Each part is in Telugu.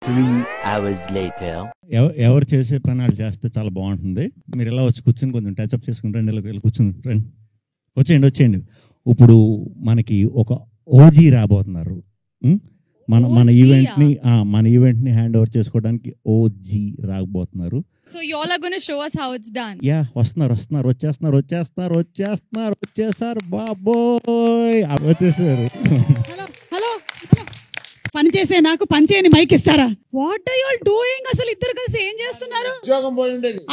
3 hours later. ఎవరు చేసే పని వాళ్ళు చేస్తే చాలా బాగుంటుంది. మీరు ఇలా వచ్చి కూర్చొని కొంచెం టచ్అప్ చేసుకుని రండి, ఇలా కూర్చొని రండి, వచ్చేయండి. ఇప్పుడు మనకి ఒక ఓజీ రాబోతున్నారు. మన ఈవెంట్ని హ్యాండ్ ఓవర్ చేసుకోవడానికి ఓజీ రాబోతున్నారు. So you all are going to show us how it's done. Yeah, వచ్చేస్తారు బాబోయ్, వచ్చేసారు. హలో పని చేసే నాకు పని చేయని మైక్ ఇస్తారా? What are you all doing? అసలు ఇద్దరు కలిసి ఏం చేస్తున్నారు?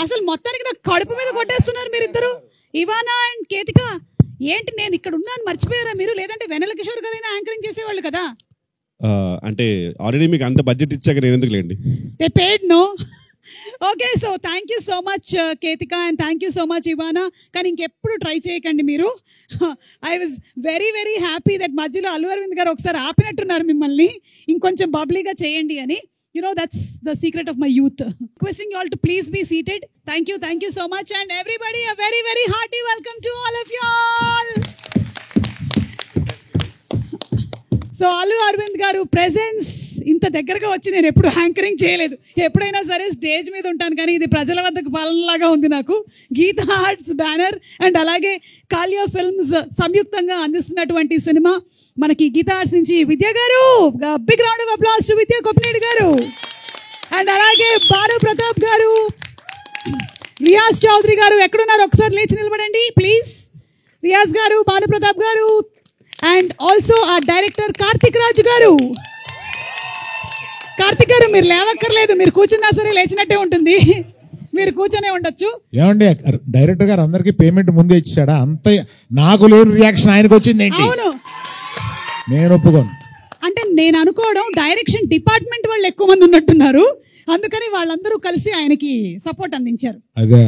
అసలు మొత్తానికి నాకు కడుపు మీద కొట్టేస్తున్నారు మీరిద్దరు. ఇవానా అండ్ కేతిక, ఏంటి నేను ఇక్కడ ఉన్నాను మర్చిపోయారా మీరు? లేదంటే వెన్నెల కిషోర్ గారైనా యాంకరింగ్ చేసేవాళ్ళు కదా. అంటే ఆల్రెడీ మీకు అంత బడ్జెట్ ఇచ్చాక నేను ఎందుకు లేండి. They paid no. Okay, so thank you so much Ketika and thank you so much Ivana. కానీ ఇంకెప్పుడు ట్రై చేయకండి మీరు. I was very very happy that మధ్యలో అల్లు అరవింద్ గారు ఒకసారి ఆపినట్టున్నారు మిమ్మల్ని, ఇంకొంచెం బబ్లీగా చేయండి అని. You know, that's the secret of my youth. Requesting you all to please be seated. Thank you so much, and everybody a very very hearty welcome to all of you all. So Allu Aravind garu presence ఇంత దగ్గరగా వచ్చి నేను ఎప్పుడు యాంకరింగ్ చేయలేదు. ఎప్పుడైనా సరే స్టేజ్ మీద ఉంటాను, కానీ ఇది ప్రజల వద్దకు పాలనలాగా ఉంది నాకు. గీతా ఆర్ట్స్ బ్యానర్ అండ్ అలాగే కాలియా ఫిల్మ్స్ సంయుక్తంగా అందిస్తున్నటువంటి సినిమా మనకి గీతా ఆర్ట్స్ నుంచి Vidya garu, big round of applause to Vidya Koppineedu garu, and అలాగే భాను ప్రతాప్ గారు, రియాజ్ చౌదరి గారు. ఎక్కడున్నారు? ఒకసారి లేచి నిలబడండి ప్లీజ్. రియాజ్ గారు, భాను ప్రతాప్ గారు, అండ్ ఆల్సో ఆ డైరెక్టర్ కార్తిక్ రాజు గారు. కార్తిక్ గారు మీరు లేవక్కర్లేదు, మీరు కూర్చున్నా సరే లేచినట్టే ఉంటుంది, మీరు కూర్చొనే ఉండొచ్చు. ఏమండి డైరెక్టర్ గారు అందరికి పేమెంట్ ముందే ఇచ్చాడా? అంత నాకు లేని రియాక్షన్ ఆయనకు వచ్చింది. అవును, నేను ఒప్పుకోను. అంటే నేను అనుకోవడం డైరెక్షన్ డిపార్ట్మెంట్ వాళ్ళు ఎక్కువ మంది ఉన్నట్టున్నారు, అందుకని వాళ్ళందరూ కలిసి ఆయనకి సపోర్ట్ అందించారు. అదే.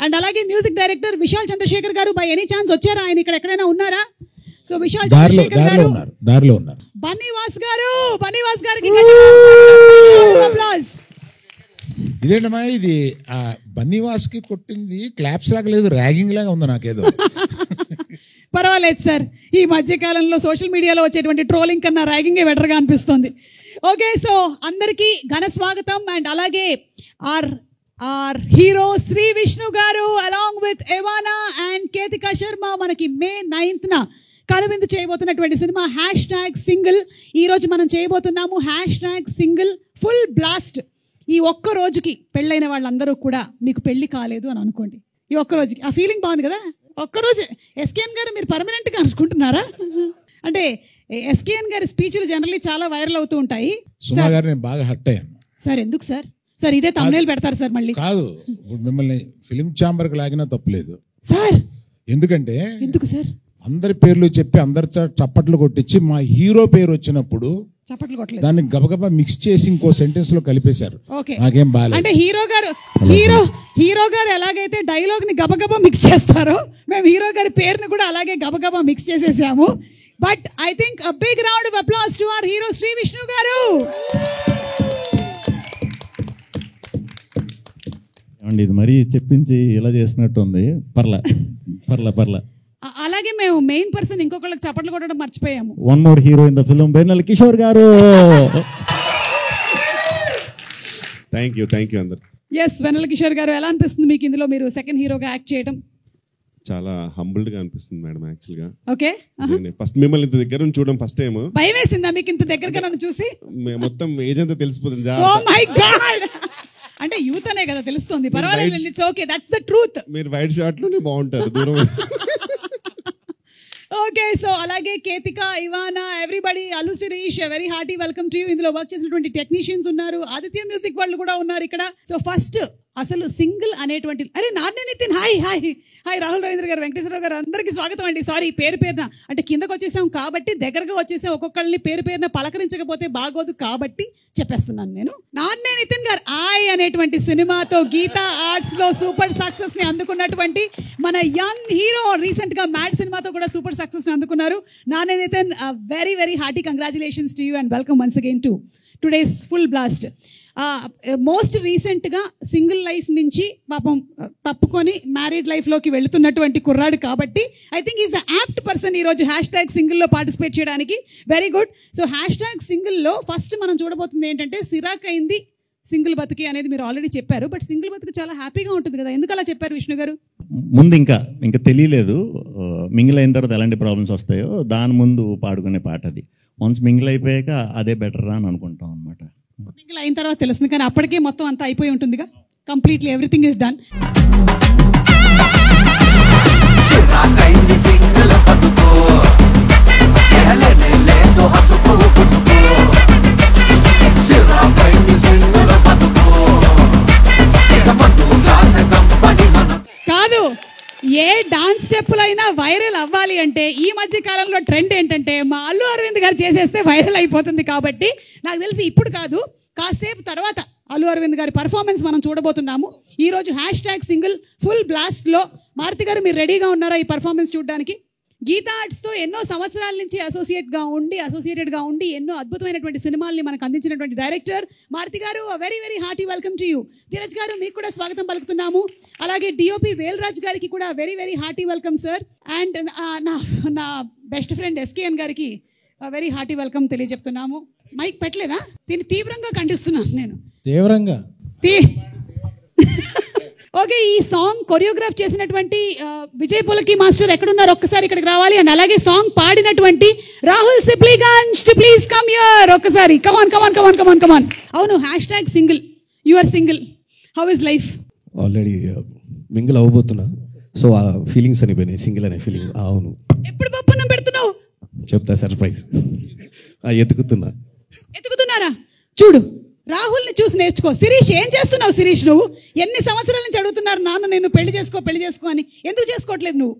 అండ్ అలాగే మ్యూజిక్ డైరెక్టర్ విశాల్ చంద్రశేఖర్ గారు, బై ఎనీ ఛాన్స్ వచ్చారా? ఆయన ఇక్కడ ఎక్కడైనా ఉన్నారా? సో విశాల్ చంద్రశేఖర్ గారు, దారిలో ఉన్నారు. బన్నీవాస్ గారికి ఇదేంటమ్మా ఇది? బన్నీవాస్ కి కొట్టింది క్లాప్స్ లాగా లేదు, ర్యాగింగ్ లాగా ఉంది నాకేదో. పర్వాలేదు సార్, ఈ మధ్యకాలంలో సోషల్ మీడియాలో వచ్చేటువంటి ట్రోలింగ్ కన్నా ర్యాగింగే బెటర్గా అనిపిస్తుంది. ఓకే, సో అందరికీ ఘన స్వాగతం. అండ్ అలాగే ఆర్ హీరో శ్రీ విష్ణు గారు along with Ivana and Ketika Sharma మనకి May 9th కనువిందు చేయబోతున్నటువంటి సినిమా #సింగిల్. ఈరోజు మనం చేయబోతున్నాము #సింగిల్ ఫుల్ బ్లాస్ట్. ఈ ఒక్క రోజుకి పెళ్ళైన వాళ్ళందరూ కూడా మీకు పెళ్లి కాలేదు అని అనుకోండి. ఈ ఒక్క రోజుకి ఆ ఫీలింగ్ బాగుంది కదా. ఒక్కరోజు ఎస్కేఎన్ గారు మీరు పర్మనెంట్గా అనుకుంటున్నారా? అంటే ఎస్కేఎన్ గారి స్పీచ్లు జనరల్లీ చాలా వైరల్ అవుతూ ఉంటాయి. సుమా గారు నేను బాగా హర్ట్ అయ్యాను సార్. ఎందుకు సార్? సార్ ఇదే తమ్నేల్ పెడతారు సార్ మళ్ళీ. కాదు, మిమ్మల్ని ఫిలిం ఛాంబర్కి లాగినా తప్పులేదు సార్. ఎందుకు సార్? అందరి పేర్లు చెప్పి అందరి చప్పట్లు కొట్టించి మా హీరో పేరు వచ్చినప్పుడు చప్పట్లు కొట్టలేదు, దాన్ని గబగబా మిక్స్ చేసి ఇంకో సెంటెన్స్ లో కలిపేశారు. నాకేం బాలేదు. అంటే హీరో గారు ఎలాగైతే డైలాగ్ ని గబగబా మిక్స్ చేస్తారో మేము హీరో గారి పేరుని కూడా అలాగే గబగబా మిక్స్ చేసేసాము. But I think a big round of applause to our hero Shri Vishnu garu. ఇది మరీ చెప్పించి ఇలా చేసినట్టు ఉంది. పర్లా. అలాగే మేము మెయిన్ పర్సన్ ఇంకొకళ్ళకి చప్పట్లు కొట్టడం మర్చిపోయాము. One more hero in the film, Vennela Kishore garu. Thank you అందరు. ఎస్, వెన్నెల కిషోర్ గారు, ఎలా అనిపిస్తుంది మీకు ఇందులో మీరు సెకండ్ హీరోగా యాక్ట్ చేయడం? చాలా హంబుల్డ్ గా అనిపిస్తుంది మేడం. యాక్చువల్ గా ఓకే, ఫస్ట్ మిమ్మల్ని ఇంత దగ్గర నుంచి చూడడం ఫస్ట్ టైం. భయం వేసిందా మీకు ఇంత దగ్గరగా నన్ను చూసి? మొత్తం ఏజ్ అంతా తెలిసిపోతుంది. ఓ మై గాడ్, అంటే యూత్ అనే కదా తెలుస్తుంది. పర్వాలేదు, it's okay, that's the truth. మీరు వైడ్ షాట్ లోనే బాగుంటారు దూరం. ఓకే, సో అలాగే Ketika, Ivana, everybody, Allu Sirish, very hearty welcome to you. ఇందులో వర్క్ చేసినటువంటి టెక్నీషియన్స్ ఉన్నారు, ఆదిత్య మ్యూజిక్ వాళ్ళు కూడా ఉన్నారు ఇక్కడ. సో ఫస్ట్ అసలు సింగిల్ అనేటువంటి నాన్నే నితిన్, హాయ్ రాహుల్ రవీంద్ర గారు, వెంకటేశ్వరరావు గారు, అందరికీ స్వాగతం అండి. సారీ పేరున అంటే కిందకు వచ్చేసాం కాబట్టి దగ్గరగా వచ్చేసాం, ఒక్కొక్కరిని పేరున పలకరించకపోతే బాగోదు కాబట్టి చెప్పేస్తున్నాను నేను. నాన్నే నితిన్ గారు అనేటువంటి సినిమాతో గీతా ఆర్ట్స్ లో సూపర్ సక్సెస్ ని అందుకున్నటువంటి మన యంగ్ హీరో, రీసెంట్ గా మ్యాడ్ సినిమాతో కూడా సూపర్ సక్సెస్ ని అందుకున్నారు. నాన్నే Nithin, very very hearty congratulations to you and welcome once again to today's full blast. Most రీసెంట్గా సింగిల్ లైఫ్ నుంచి పాపం తప్పుకొని మ్యారీడ్ లైఫ్లోకి వెళుతున్నటువంటి కుర్రాడు కాబట్టి I think is the apt person ఈరోజు #సింగిల్లో పార్టిసిపేట్ చేయడానికి. Very good. సో #సింగిల్లో ఫస్ట్ మనం చూడబోతుంది ఏంటంటే సిరాక్ అయింది సింగిల్ బతుకి అనేది మీరు ఆల్రెడీ చెప్పారు. బట్ సింగిల్ బతుకు చాలా హ్యాపీగా ఉంటుంది కదా, ఎందుకు అలా చెప్పారు విష్ణు గారు? ముందు ఇంకా తెలియలేదు మింగిల్ అయిన తర్వాత ఎలాంటి ప్రాబ్లమ్స్ వస్తాయో దాని ముందు పాడుకునే పాట అది. వన్స్ మింగిల్ అయిపోయాక అదే బెటర్ రా అని అనుకుంటాం అనమాట. మింగిల్ అయిన తర్వాత తెలుస్తుంది, కానీ అప్పటికే మొత్తం అంతా అయిపోయి ఉంటుందిగా, కంప్లీట్లీ ఎవ్రీథింగ్ ఇస్ డన్. కాదు, ఏ డాన్స్ స్టెప్పులు అయినా వైరల్ అవ్వాలి అంటే ఈ మధ్య కాలంలో ట్రెండ్ ఏంటంటే మా అల్లు అరవింద్ గారు చేసేస్తే వైరల్ అయిపోతుంది. కాబట్టి నాకు తెలిసి ఇప్పుడు కాదు, కాసేపు తర్వాత అల్లు అరవింద్ గారి పర్ఫార్మెన్స్ మనం చూడబోతున్నాము. ఈరోజు #సింగిల్ ఫుల్ బ్లాస్ట్లో మారుతి గారు మీరు రెడీగా ఉన్నారా ఈ పర్ఫార్మెన్స్ చూడడానికి? గీతా ఆర్ట్స్తో ఎన్నో సంవత్సరాల నుంచి అసోసియేటెడ్గా ఉండి ఎన్నో అద్భుతమైనటువంటి సినిమాల్ని మనకు అందించినటువంటి డైరెక్టర్ మారుతి గారు, very very hearty welcome to you. Dheeraj గారు మీకు కూడా స్వాగతం పలుకుతున్నాము. అలాగే డిఓపి వేల్రాజ్ గారికి కూడా very very hearty welcome sir. And నా బెస్ట్ ఫ్రెండ్ ఎస్కేఎన్ గారికి వెరీ హార్టీ వెల్కమ్ తెలియజెప్తున్నాము. మైక్ పెట్టలేదా? దీన్ని తీవ్రంగా ఖండిస్తున్నాను నేను. తీవ్రంగా ఓకే, ఈ సాంగ్ కొరియోగ్రాఫ్ చేసినటువంటి విజయ్ పులకి మాస్టర్ ఎక్కడున్నారు ఒక్కసారి ఇక్కడికి రావాలి. అండ్ అలాగే సాంగ్ పాడినటువంటి Rahul Sipligunj please come here ఒక్కసారి. కమాన్. అవును, #single you are single, how is life? Already mingle అవ్వబోతున్నా, సో ఆ ఫీలింగ్స్ అనిపోయినాయి, సింగిల్ అనే ఫీలింగ్. అవును, ఎప్పుడు పప్పునం పెడుతున్నావు? చెప్తా, సర్ప్రైజ్. ఎత్తుకుతున్నారా? చూడు, రాహుల్ని చూసి నేర్చుకో. శిరీష్, ఏం చేస్తున్నావు శిరీష్? నువ్వు ఎన్ని సంవత్సరాల నుంచి అడుగుతున్నారు నాన్న నేను పెళ్లి చేసుకో అని, ఎందుకు చేసుకోవట్లేదు నువ్వు?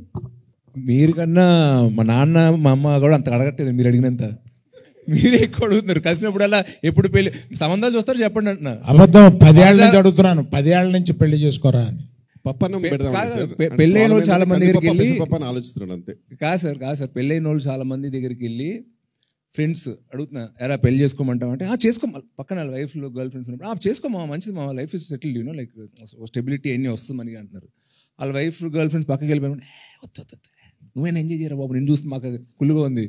మీరు కన్నా మా నాన్న మా అమ్మ కూడా అంత అడగట్లేదు మీరు అడిగినంత. మీరే ఎక్కువ అడుగుతున్నారు. కలిసినప్పుడల్లా ఎప్పుడు పెళ్లి సంబంధాలు చూస్తారు చెప్పండి అంటున్నా. అబద్ధం. 10 ఏళ్ళ నుంచి అడుగుతున్నాను, 10 ఏళ్ళ నుంచి పెళ్లి చేసుకోరా అని. పెళ్ళైన వాళ్ళు చాలా మంది దగ్గరికి వెళ్ళి ఆలోచిస్తున్నాడు అంతే. కాదు సార్ పెళ్ళైన వాళ్ళు చాలా మంది దగ్గరికి వెళ్ళి ఫ్రెండ్స్ అడుగుతున్నా, ఎరా పెళ్లి చేసుకోమంటావు అంటే చేసుకో, పక్కన వైఫ్లో గర్ల్ ఫ్రెండ్స్ ఉన్నప్పుడు చేసుకోమా, మంచిది మా life is settled, you know like stability అన్నీ వస్తుందని అంటున్నారు. వాళ్ళ వైఫ్ గర్ల్ ఫ్రెండ్స్ పక్కకి వెళ్ళిపోయినా వద్దు నువ్వైనా ఎంజాయ్ చేయరా బాబు, నేను చూస్తే మాకు కుళ్ళుగా ఉంది.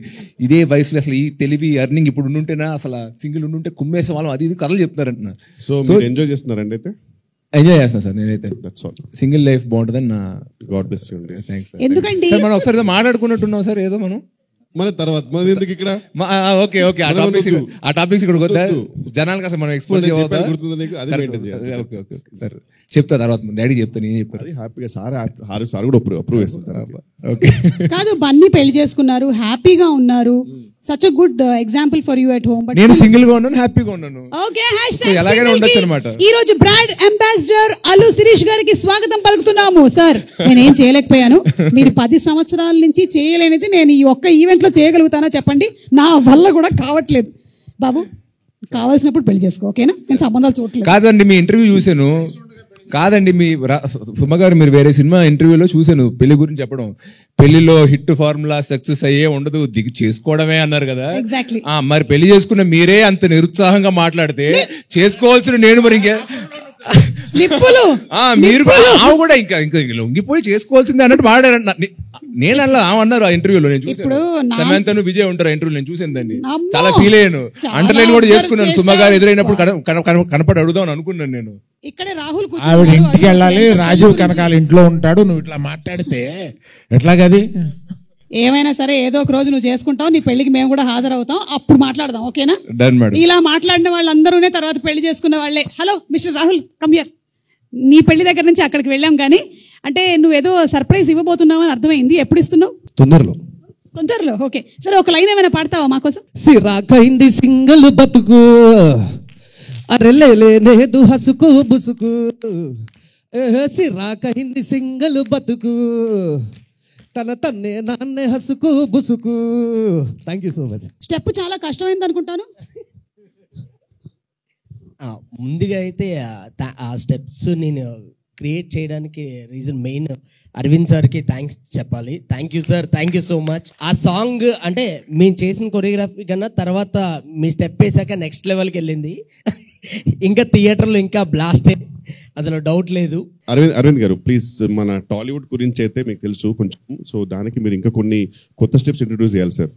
ఇదే వయసులో అసలు ఈ తెలివి అర్నింగ్ ఇప్పుడు ఉండుంటేనా అసలు సింగిల్ ఉండుంటే కుమ్మేసే వాళ్ళం అది ఇది కథలు చెప్తారంటున్నా. సో ఎంజాయ్ చేస్తున్నారండి? అయితే ఎంజాయ్ చేస్తున్నా సార్ నేనైతే. సింగిల్ లైఫ్ బాగుంటుందని నా గాడ్ బ్లెస్ యూ అండి. థ్యాంక్స్. ఎందుకండి మనం ఒకసారి ఏదో మాట్లాడుకున్నట్టున్నాం సార్, ఏదో మనం మన తర్వాత మన ఎందుకు ఇక్కడ ఓకే ఆ టాపిక్స్ ఇక్కడ వద్దా జనాలకు అసలు మనం ఎక్స్పోజ్ చెప్తా తర్వాత డాడీ చెప్తాను ఏం చెప్పారు హ్యాపీగా సార్ కూడా అప్రూవ్ చేస్తారు. కాదు, బన్నీ పెళ్లి చేసుకున్నారు, హ్యాపీగా ఉన్నారు. Such a good example for you at home. But నేను సింగిల్ గా ఉన్నాను, హ్యాపీగా ఉన్నాను. ఓకే, ఎలాగైనా ఉండొచ్చు అన్నమాట. ఈ రోజు బ్రాండ్ అంబాసిడర్ అల్లు శిరీష్ గారికి స్వాగతం పలుకుతున్నాము. సార్, నేనేం చేయలేకపోయాను, మీరు 10 సంవత్సరాల నుంచి చేయలేనిది నేను ఈ ఒక్క ఈవెంట్ లో చేయగలుగుతానా చెప్పండి? నా వల్ల కూడా కావట్లేదు. బాబు, కావాల్సినప్పుడు పెళ్లి చేసుకో, ఓకేనా? నేను సంబంధాలు చూడలేదు. కాదండి, మీ ఇంటర్వ్యూ చూశాను. కాదండి, మీ సుమ గారు మీరు వేరే సినిమా ఇంటర్వ్యూలో చూశాను పెళ్లి గురించి చెప్పడం. పెళ్లిలో హిట్ ఫార్ములా సక్సెస్ అయ్యే ఉండదు, దిగి చేసుకోవడమే అన్నారు కదా. మరి పెళ్లి చేసుకున్న మీరే అంత నిరుత్సాహంగా మాట్లాడితే చేసుకోవాల్సిన నేను మరి మీరు కూడా ఇంకా లొంగిపోయి చేసుకోవాల్సిందే అన్నట్టు వాడారంట. నేను అలా అన్నారు ఆ ఇంటర్వ్యూలో. నేను చూసాను, సమంతను విజయ్ ఉంటారు ఇంటర్వ్యూ నేను చూసాను దాన్ని, చాలా ఫీల్ అయ్యాను. అండర్లైన్ కూడా చేసుకున్నాను. సుమ గారు ఎదురైనప్పుడు కనపడి అడుగుదాం అనుకున్నాను నేను. ఇక్కడే రాహుల్ ఆవిడ ఇంటికి వెళ్ళాలి, రాజీవ్ కనకాల ఇంట్లో ఉంటాడు, నువ్వు ఇట్లా మాట్లాడితే ఎట్లాగది? ఏమైనా సరే ఏదో ఒక రోజు నువ్వు చేసుకుంటావు, నీ పెళ్లికి మేము కూడా హాజరవుతాం, అప్పుడు మాట్లాడదాం, ఓకేనా? ఇలా మాట్లాడిన వాళ్ళందరూనే తర్వాత పెళ్లి చేసుకున్న వాళ్ళే. Hello mister Rahul, come here. నీ పెళ్లి దగ్గర నుంచి అక్కడికి వెళ్ళాం, కానీ అంటే నువ్వేదో సర్ప్రైజ్ ఇవ్వబోతున్నావు అని అర్థమైంది. ఎప్పుడు ఇస్తున్నావు? తొందరలో. ఓకే, సరే ఒక లైన్ ఏమైనా పాడతావా మాకోసం? సిరాకైంది సింగిల్ బతుకు, అరెలేలేదు హసుకు బుసుకు, సిరాకైంది సింగిల్ బతుకు, తన్నే నాన్నే హసుకు బుసుకు. Thank you so much. Step చాలా కష్టమైంది అనుకుంటాను. ముందుగా అయితే ఆ స్టెప్స్ నేను క్రియేట్ చేయడానికి రీజన్ మెయిన్ అరవింద్ సార్కి థ్యాంక్స్ చెప్పాలి. Thank you sir, thank you so much. ఆ సాంగ్ అంటే మేము చేసిన కొరియోగ్రఫీ కన్నా తర్వాత మీ స్టెప్ వేసాక నెక్స్ట్ లెవెల్కి వెళ్ళింది. ఇంకా థియేటర్లో ఇంకా బ్లాస్ట్, అందులో డౌట్ లేదు. అరవింద్ గారు ప్లీజ్, మన టాలీవుడ్ గురించి అయితే మీకు తెలుసు కొంచెం, సో దానికి మీరు ఇంకా కొన్ని కొత్త స్టెప్స్ ఇంట్రొడ్యూస్ చేయాలి sir,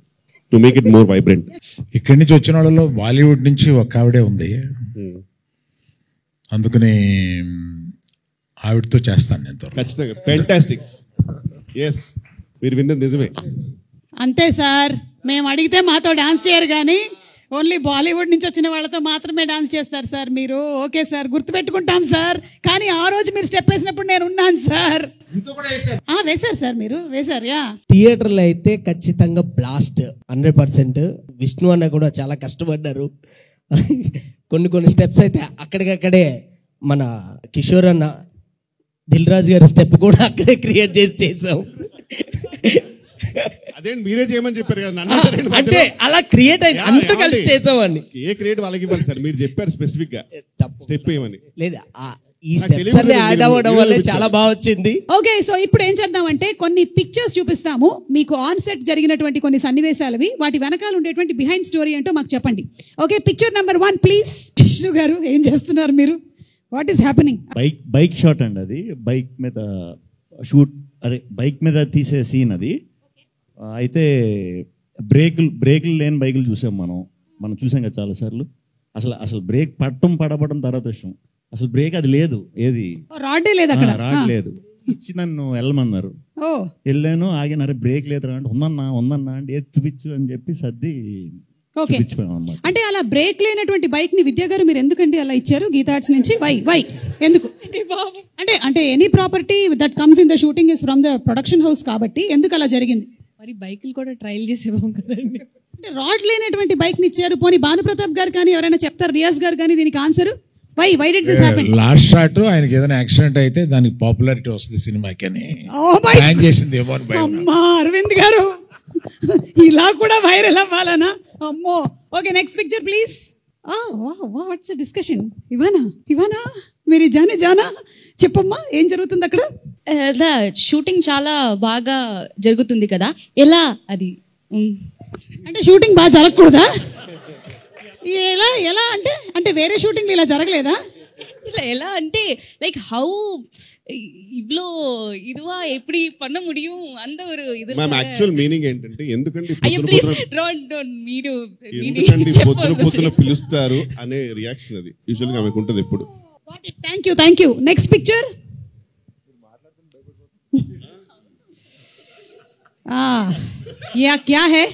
to make it more vibrant. ఇక్కడి నుంచి వచ్చిన వాళ్ళలో బాలీవుడ్ నుంచి ఒక ఆవిడే ఉంది, అందుకని ఆవిడతో చేస్తాను నేను. ఖచ్చితంగా ఫ్యాంటాస్టిక్. ఎస్, మీరు విన్నది నిజమే. అంతే సార్, మేము అడిగితే మాతో డాన్స్ చేయరు కానీ ఓన్లీ బాలీవుడ్ నుంచి వచ్చిన వాళ్ళతో మాత్రమే డాన్స్ చేస్తారు సార్ మీరు. ఓకే సార్, గుర్తుపెట్టుకుంటాం సార్. కానీ ఆ రోజు మీరు స్టెప్ వేసినప్పుడు నేను ఉన్నాను సార్. వేశారు సార్, మీరు వేశారు. యా, థియేటర్లో అయితే ఖచ్చితంగా బ్లాస్ట్ 100%. విష్ణు అన్న కూడా చాలా కష్టపడ్డారు. కొన్ని స్టెప్స్ అయితే అక్కడికక్కడే మన కిషోర్ అన్న, దిల్ రాజు గారి స్టెప్ కూడా అక్కడే క్రియేట్ చేసాం. అదే మీరే చేయమని చెప్పారు కదా, అంటే అలా క్రియేట్ అయింది, అందరూ కలిసి చేసామండి. ఏ క్రియేట్ వాళ్ళకి ఇవ్వాలి సార్, మీరు చెప్పారు స్పెసిఫిక్ గా స్టెప్ ఏమని. లేదా ఈ స్టెప్స్ అన్ని యాడ్ అవ్వడం వల్ల చాలా బాగా వచ్చింది. ఓకే, సో ఇప్పుడు ఏం చేద్దామంటే కొన్ని పిక్చర్స్ చూపిస్తాము మీకు, ఆన్ సెట్ జరిగినటువంటి కొన్ని సన్నివేశాలవి, వాటి వెనకాల ఉండేటువంటి బిహైండ్ స్టోరీ ఏంటో మాకు చెప్పండి. Okay, picture number 1 please. Vishnu గారు ఏం చేస్తున్నారు మీరు? What is happening? Bike shot అండి అది. బైక్ మీద షూట్, అదే బైక్ మీద తీసే సీన్ అది. అయితే బ్రేకులు లేని బైకులు చూసాం మనం చూసాం కదా చాలా సార్లు. అసలు బ్రేక్ పడపడం తర్వాత విషయం, అసలు బ్రేక్ అది లేదు, ఏది రాడ్ లేదు అక్కడ, రాడ్ లేదు. ఇచ్చి నన్ను వెళ్ళమన్నారు, వెళ్ళాను, ఆగినారు, బ్రేక్ లేదు రా అంటే ఉందన్నా అంటే ఏది చూపించు అని చెప్పి సర్ది చూపించాం అన్నమాట. అంటే అలా బ్రేక్ లేనటువంటి బైక్ ని విద్యా గారు మీరు ఎందుకండి అలా ఇచ్చారు గీతార్ట్స్ నుంచి? వై ఎందుకు అంటే any property that comes in the shooting is from the production house కాబట్టి ఎందుకు అలా జరిగింది? మరి బైకులు కూడా ట్రయల్ చేసేవాం కదండి. అంటే రాడ్ లేనటువంటి బైక్ ని ఇచ్చారు. పోనీ భానుప్రతాప్ గారు కానీ ఎవరైనా చెప్తారు, రియాజ్ గారు కానీ దీనికి answer? Why did this happen? Last shot ఆయనకి ఏదైనా యాక్సిడెంట్ అయితే దానికి పాపులారిటీ వస్తుంది సినిమాకి అని ప్లాన్ చేసింది ఏమో అని భయం. అమ్మా అరవింద్ గారు, ఇలా కూడా వైరల్ అవ్వాలనా? అమ్మో. Okay, next picture please. What's discussion? Ivana మీరు జానా చెప్పమ్మా, ఏం జరుగుతుంది అక్కడ? షూటింగ్ చాలా బాగా జరుగుతుంది కదా, ఎలా అది? అంటే షూటింగ్ బాగా జరగకూడదా? ఎలా అంటే వేరే షూటింగ్ ఇలా జరగలేదా? ఎలా అంటే లైక్ హౌ இவ்ளோ இதுவா எப்படி பண்ண முடியும் அந்த ஒரு இது. மேம் యాక్చువల్ మీనింగ్ ఏంటంటే ఎందుకంటే పొద్దున పిలుస్తారు అనే రియాక్షన్ అది యూజువల్ గా ఆమెకు ఉంటుంది ఎప్పుడు. Thank you. Next picture. క్యా హై,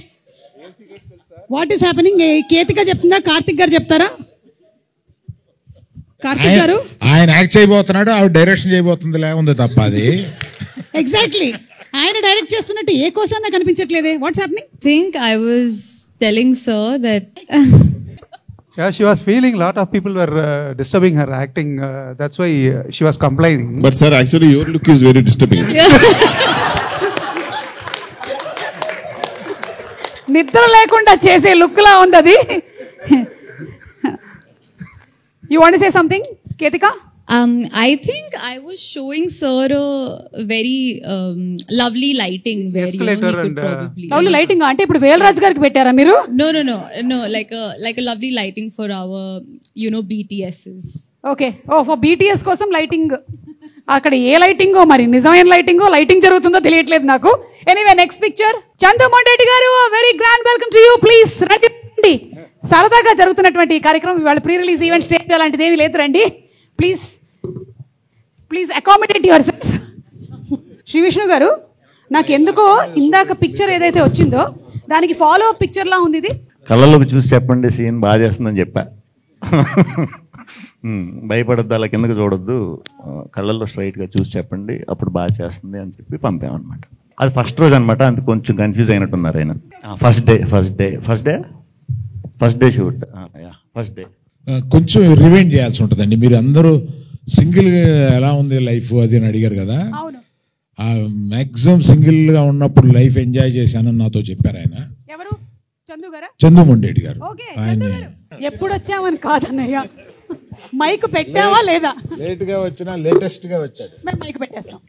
వాట్ ఈస్ హ్యాపెనింగ్? కేతిక చెప్తుందా, కార్తిక్ గారు చెప్తారా? కార్తిక్ గారు ఆయన యాక్ట్ చేయబోతున్నాడు, ఆవిడ డైరెక్షన్ చేయబోతుంది ఉంది తప్ప అది. ఎగ్జాక్ట్లీ, ఆయన డైరెక్ట్ చేస్తున్నట్టు ఏ కోసం కనిపించట్లేదే. What's happening? Think I was telling sir that yeah, she was feeling a lot of people were disturbing her acting, that's why she was complaining. But sir, actually your look is very disturbing. నిద్ర లేకుండా చేసే లుక్ లా ఉంది అది. You want to say something, Ketika? I think I was showing sir a very lovely lighting where Escalator he could and, probably lovely lighting అంటే ఇప్పుడు వేలరాజ్ గారికి పెట్టారా మీరు? No, like a lovely lighting for our BTSs. Okay, for BTS కోసం లైటింగ్. అక్కడ ఏ లైటింగో మరి, నిజమైన లైటింగ్ జరుగుతుందో తెలియట్లేదు నాకు. Anyway, next picture. Chandramohan garu, very grand welcome to you. Please రండి. సరదాగా జరుగుతున్నటువంటి ఈ కార్యక్రమం ఇవాళ ప్రీ రిలీజ్ ఈవెంట్, స్టేజ్ అలాంటిది ఏమీ లేదు, రండి please accommodate yourself. Shri Vishnu garu, నాకు ఎందుకో ఇందాక పిక్చర్ ఏదైతే వచ్చిందో దానికి ఫాలో అప్ పిక్చర్ లా ఉంది ఇది. కళ్ళలోకి చూసి చెప్పండి, సీన్ బాగా చేస్తుందని చెప్పా. భయపడద్దు, అలా కిందకి చూడొద్దు, కళ్ళల్లో స్ట్రైట్గా చూసి చెప్పండి, అప్పుడు బాగా చేస్తుంది అని చెప్పి పంపామన్నమాట. అది ఫస్ట్ రోజు అనమాట, అందుకు కొంచెం కన్ఫ్యూజ్ అయినట్టున్నారు ఆయన. First day shoot, first day కొంచెం రివైండ్ చేయాల్సి ఉంటుందండి. మీరు అందరూ సింగిల్ ఎలా ఉంది లైఫ్ అది అని అడిగారు కదా, మాక్సిమం సింగిల్ గా ఉన్నప్పుడు లైఫ్ ఎంజాయ్ చేశానని నాతో చెప్పారు ఆయన. చంద్రమోహన్ రెడ్డి గారు. ఆయన ఎప్పుడు వచ్చామని కాదన్నయ్య, మైక్ పెట్టావా లేదా? లేట్ గా వచ్చినా లేటెస్ట్ గా వచ్చాడు. మేము మైక్ పెట్టేస్తాం.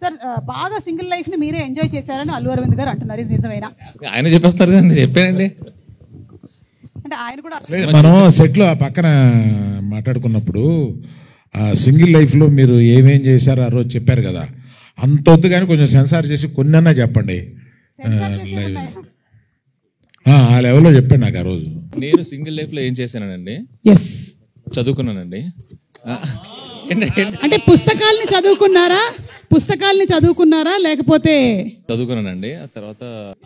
సార్ బాగా సింగిల్ లైఫ్ ని మీరే ఎంజాయ్ చేశారని అల్లు అరవింద్ గారు అంటున్నారు, ఇది నిజమేనా? ఆయన చెప్పేస్తారు కదా, చెప్పానండి. అంటే ఆయన కూడా మనం సెట్ లో ఆ పక్కన మాట్లాడుకున్నప్పుడు ఆ సింగిల్ లైఫ్ లో మీరు ఏమేం చేశారో ఆ రోజు చెప్పారు కదా, అంత వద్దు కానీ కొంచెం సెన్సార్ చేసి కొన్నన్నా చెప్పండి. ఆ లెవెల్లో చెప్పండి నాకు ఆ రోజు. నేను సింగిల్ లైఫ్ లో ఏం చేశానండి, చదువుకున్నానండి. అంటే పుస్తకాల్ని చదువుకున్నారా లేకపోతే? చదువుకున్నానండి. ఆ తర్వాత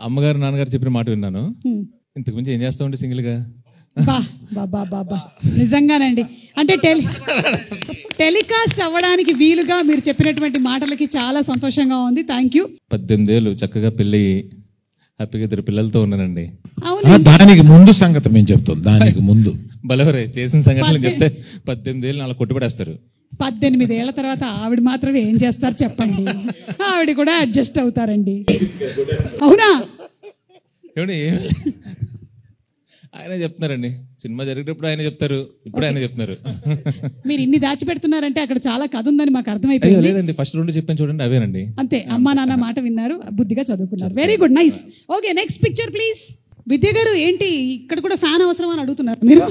అమ్మగారు నాన్నగారు చెప్పిన మాట విన్నాను. ఇంతకు మించి ఏం చేస్తామండి సింగిల్ గా. బాబా నిజంగానండి. అంటే టెలికాస్ట్ అవ్వడానికి వీలుగా మీరు చెప్పినటువంటి మాటలకి చాలా సంతోషంగా ఉంది. Thank you. 18 ఏళ్ళు చక్కగా పెళ్ళి హ్యాపీగా 2 పిల్లలతో ఉన్నానండి. దానికి ముందు సంగతి మేము చెప్తాం. దానికి ముందు బలవరే చేసిన సంఘటనలు చెప్తే 18 ఏళ్ళు అలా కొట్టుబడేస్తారు. 18 ఏళ్ల తర్వాత ఆవిడ మాత్రమే ఏం చేస్తారు చెప్పండి? ఆవిడ కూడా అడ్జస్ట్ అవుతారండి. అవునా? ఆయన చెప్తున్నారండి, సినిమా జరిగేటప్పుడు ఆయన చెప్తారు, ఇప్పుడు ఆయన చెప్తున్నారు. మీరు ఇన్ని దాచిపెడుతున్నారంటే అక్కడ చాలా కథ ఉందని మాకు అర్థమైపోయింది. లేదండి, ఫస్ట్ 2 చెప్పాను చూడండి, అవేనండి. అంతే, అమ్మా నాన్న మాట విన్నారు, బుద్ధిగా చదువుకున్నారు. Very good, nice. Okay, next picture please. Vidya garu, ఏంటి ఇక్కడ కూడా ఫ్యాన్ అవసరం అని అడుగుతున్నారు మీరు?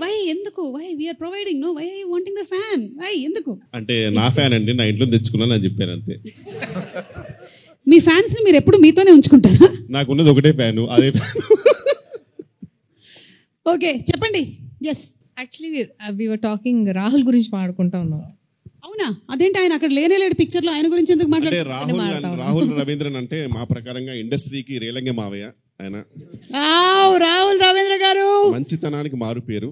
వై ఎందుకు? Why we're providing, no why wanting the fan? Why ఎందుకు? అంటే నా ఫ్యాన్ అండి, నా ఇంట్లో తెచ్చుకున్నాను అని చెప్పాను అంతే. మీ ఫ్యాన్స్ ని మీరు ఎప్పుడు మీతోనే ఉంచుకుంటారా? నాకున్నది ఒకటే ఫ్యాను, అదే ఫ్యాన్. ఓకే, చెప్పండి. Yes, actually we were talking Rahul గురించి మాట్లాడుకుంటా ఉన్నాం. అవునా? అదేంటి ఆయన అక్కడ లేనేలేడు పిక్చర్ లో, ఆయన గురించి ఎందుకు మాట్లాడారు? రాహుల్ రవీంద్రన్ అంటే మా ప్రకారంగా ఇండస్ట్రీకి రేలంగే మావయ్య ఆయన. రాహుల్ రవీంద్ర గారు మంచితనానికి మారు పేరు.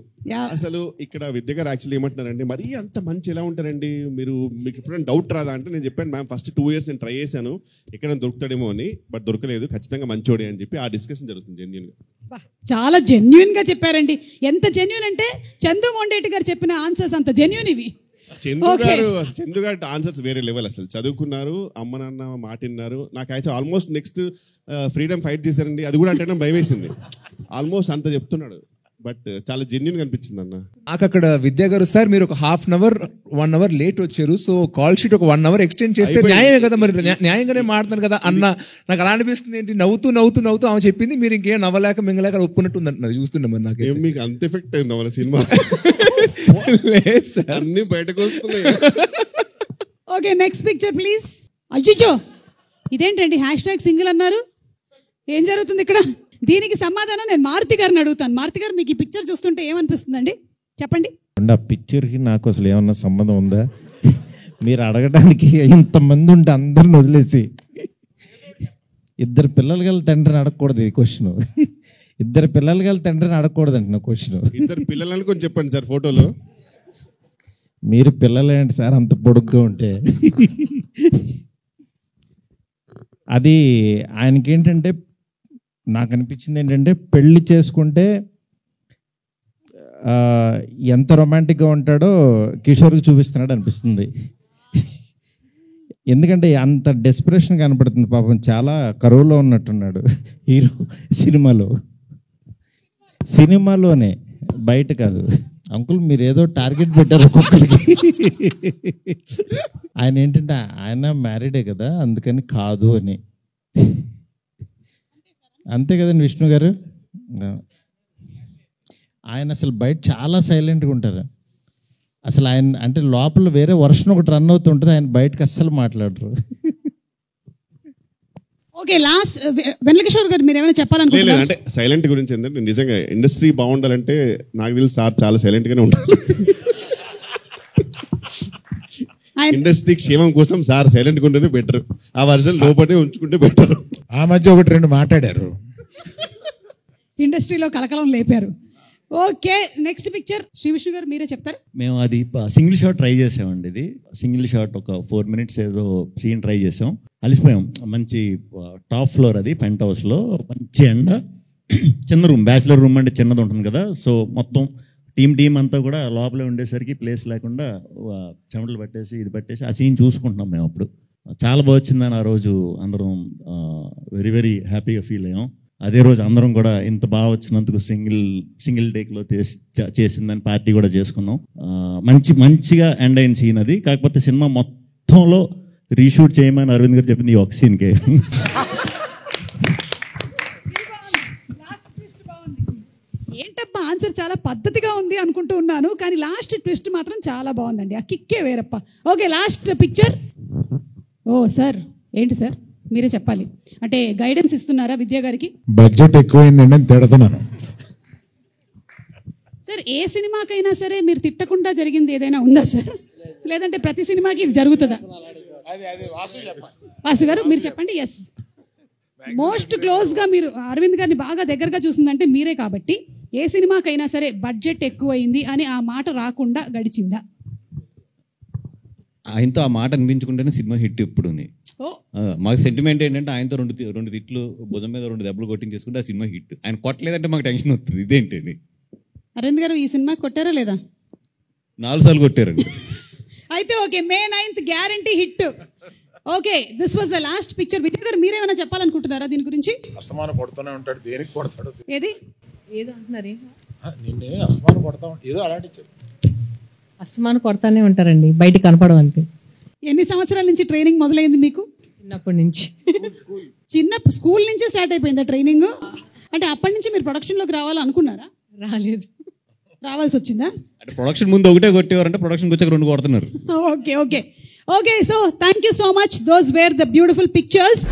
అసలు ఇక్కడ విద్య గారు యాక్చువల్లీ ఏమంటున్నారండి, మరీ అంత మంచి ఎలా ఉంటారండి మీరు, మీకు ఎప్పుడైనా డౌట్ రాదా అంటే, నేను చెప్పాను మ్యామ్ ఫస్ట్ 2 years నేను ట్రై చేశాను ఎక్కడైనా దొరుకుతాడేమో అని, బట్ దొరకలేదు, ఖచ్చితంగా మంచోడే అని చెప్పి ఆ డిస్కషన్ జరుగుతుంది జెన్యూన్ గా. చాలా జెన్యూన్ గా చెప్పారండి. ఎంత జెన్యూన్ అంటే చందు మొండేటి గారు చెప్పిన ఆన్సర్స్ అంత జెన్యూన్ ఇవి. చందు గారు ఆన్సర్స్ వేరే లెవెల్. అసలు చదువుకున్నారు, అమ్మ నాన్న మాట విన్నారు. నాకు actual almost next freedom fight చేశారండి, అది కూడా అంటే భయం వేసింది. ఆల్మోస్ట్ అంత చెప్తున్నాడు, బట్ చాలా జెన్యూన్ గా అనిపించింది అన్న నాకు. అక్కడ విద్యా గారు, సార్ మీరు ఒక 1/2 hour 1 hour లేట్ వచ్చారు, సో కాల్ షీట్ ఒక 1 hour ఎక్స్టెండ్ చేస్తే న్యాయమే కదా, మరి న్యాయంగానే మాట్లాడుతున్నారు కదా అన్న. నాకు అలా అనిపిస్తుంది, ఏంటి నవ్వుతూ ఆమె చెప్పింది, మీరు ఇంకేం నవ్వలేక మింగలేక ఒప్పుకున్నట్టు ఉంది అంటున్నారు. చూస్తున్నా మరి నాకు మీకు అంత ఎఫెక్ట్ అయింది వాళ్ళ సినిమా, అన్ని బయటకు వస్తున్నాయి. Okay, next picture please. అజ్జిచో, ఇదేంటండి #సింగిల్ అన్నారు? ఏం జరుగుతుంది ఇక్కడ? దీనికి సమాధానం నేను మారుతి గారిని అడుగుతాను. మారుతి గారు, మీకు ఈ పిక్చర్ చూస్తుంటే ఏమనిపిస్తుందండి చెప్పండి? ఆ పిక్చర్కి నాకు అసలు ఏమన్నా సంబంధం ఉందా? మీరు అడగడానికి ఇంతమంది ఉంటే అందరిని వదిలేసి 2 పిల్లలు గల తండ్రిని అడగకూడదు ఈ క్వశ్చన్. 2 పిల్లలు గల తండ్రిని అడగకూడదు అంటున్నా క్వశ్చన్. 2 పిల్లలని కొంచెం చెప్పండి సార్ ఫోటోలో. మీరు పిల్లలేంటి సార్ అంత పొడుగ్గా ఉంటే? అది ఆయనకి ఏంటంటే, నాకు అనిపించింది ఏంటంటే, పెళ్లి చేసుకుంటే ఎంత రొమాంటిక్గా ఉంటాడో కిషోర్కి చూపిస్తున్నాడు అనిపిస్తుంది. ఎందుకంటే అంత డెస్పరేషన్ కనపడుతుంది. పాపం చాలా కరువులో ఉన్నట్టున్నాడు హీరో సినిమాలోనే, బయట కాదు. అంకుల్ మీరు ఏదో టార్గెట్ పెట్టారు ఒక్కొక్కరికి. ఆయన ఏంటంటే ఆయన మ్యారీడే కదా, అందుకని కాదు అని. అంతే కదండి విష్ణు గారు? ఆయన అసలు బయట చాలా సైలెంట్గా ఉంటారు. అసలు ఆయన అంటే లోపల వేరే వర్షన్ ఒకటి రన్ అవుతుంటుంది, ఆయన బయటకు అస్సలు మాట్లాడరు. ఓకే, లాస్ట్ వెంకటేశ్వర గారు మీరు ఏమైనా చెప్పాలనుకుంటున్నారా? అంటే సైలెంట్ గురించి ఏంటంటే, నిజంగా ఇండస్ట్రీ బాగుండాలంటే నాకు తెలిసి సార్ చాలా సైలెంట్ గానే ఉండాలి. ఇండస్ట్రీ క్షేమం కోసం సార్ సైలెంట్ గా ఉంటేనే బెటర్. ఆ వర్జన్ లోపలే ఉంచుకుంటే బెటర్. ఆ మధ్య 1-2 మాట్లాడారు, ఇండస్ట్రీలో కలకలం లేపారు. Okay, next picture Shri Vishnu garu మీరే చెప్తారు. మేము అది సింగిల్ షాట్ ట్రై చేసామండి. ఇది సింగిల్ షాట్ ఒక 4 minutes ఏదో సీన్ ట్రై చేసాం, అలిసిపోయాం. మంచి టాప్ ఫ్లోర్, అది పెంట్ హౌస్లో, మంచి ఎండ, చిన్న రూమ్, బ్యాచిలర్ రూమ్ అంటే చిన్నది ఉంటుంది కదా. సో మొత్తం టీం అంతా కూడా లోపలే ఉండేసరికి ప్లేస్ లేకుండా చెమటలు పట్టేసి ఇది పట్టేసి ఆ సీన్ చూసుకుంటున్నాం మేము. అప్పుడు చాలా బాగా వచ్చిందని ఆ రోజు అందరం వెరీ వెరీ హ్యాపీగా ఫీల్ అయ్యాం. అదే రోజు అందరం కూడా ఇంత బాగా వచ్చినందుకు సింగిల్ టేక్లో చేసిందని పార్టీ కూడా చేసుకున్నాం. మంచిగా ఎండ్ అయిన సీన్ అది. కాకపోతే సినిమా మొత్తంలో రీషూట్ చేయమని అరవింద్ గారు చెప్పింది ఈ ఒక సీన్కే. ఏంటప్ప ఆన్సర్ చాలా పద్ధతిగా ఉంది అనుకుంటూ ఉన్నాను, కానీ లాస్ట్ ట్విస్ట్ మాత్రం చాలా బాగుందండి. ఆ కిక్కే వేరప్ప. Okay, last picture. Oh sir, ఏంటి సార్ మీరే చెప్పాలి. అంటే గైడెన్స్ ఇస్తున్నారా విద్యా గారికి? బడ్జెట్ ఎక్కువైందండి అని తిడుతున్నాను. సార్ ఏ సినిమాకైనా సరే మీరు తిట్టకుండా జరిగింది ఏదైనా ఉందా సార్? లేదంటే ప్రతి సినిమాకి ఇది జరుగుతుందా? వాసు గారు మీరు చెప్పండి. ఎస్, మోస్ట్ క్లోజ్గా మీరు అరవింద్ గారిని బాగా దగ్గరగా చూసిందంటే మీరే కాబట్టి ఏ సినిమాకైనా సరే బడ్జెట్ ఎక్కువైంది అని ఆ మాట రాకుండా గడిచిందా? ఆయనతో ఆ మాట అనిపించుకుంటేనే సినిమా హిట్ ఎప్పుడు. మాకు సెంటిమెంట్ ఏంటంటే ఆయనతో రెండు తిట్లు భుజం మీద 2 దెబ్బలు కొట్టించేసుకుంటే ఆ సినిమా హిట్. ఆయన కొట్టలేదంటే మాకు టెన్షన్ వస్తుంది. ఇదేంటి అరవింద్ గారు ఈ సినిమా కొట్టారా లేదా? 4 సార్లు కొట్టారండి. అయితే okay, May 9th guarantee hit. Okay, this was the last picture. విద్యా గారు మీరేమైనా చెప్పాలనుకుంటున్నారా దీని గురించి? అస్తమానం కొడుతూనే ఉంటాడు, దేనికి కొడతాడు? ఏది ఏదో అంటున్నారు, నిన్నే అస్తమానం కొడతా ఉంటాడు, ఏదో అలాంటి చెప్పు. అస్మాను కొడతానే ఉంటారండి, బయట కనపడవు అంతే. ఎన్ని సంవత్సరాల నుంచి ట్రైనింగ్ మొదలైంది మీకు? చిన్నప్పటి నుంచి. చిన్న స్కూల్ నుంచే స్టార్ట్ అయిపోయిందా ట్రైనింగ్? అంటే అప్పటి నుంచి మీరు ప్రొడక్షన్లోకి రావాలనుకున్నారా? రాలేదు, రావాల్సి వచ్చిందా? అంటే ప్రొడక్షన్ ముందు ఒకటే కొట్టేవారంటే ప్రొడక్షన్ వచ్చాక 2 కొడుతున్నారు. Okay okay okay, so thank you so much. Those wear the beautiful pictures.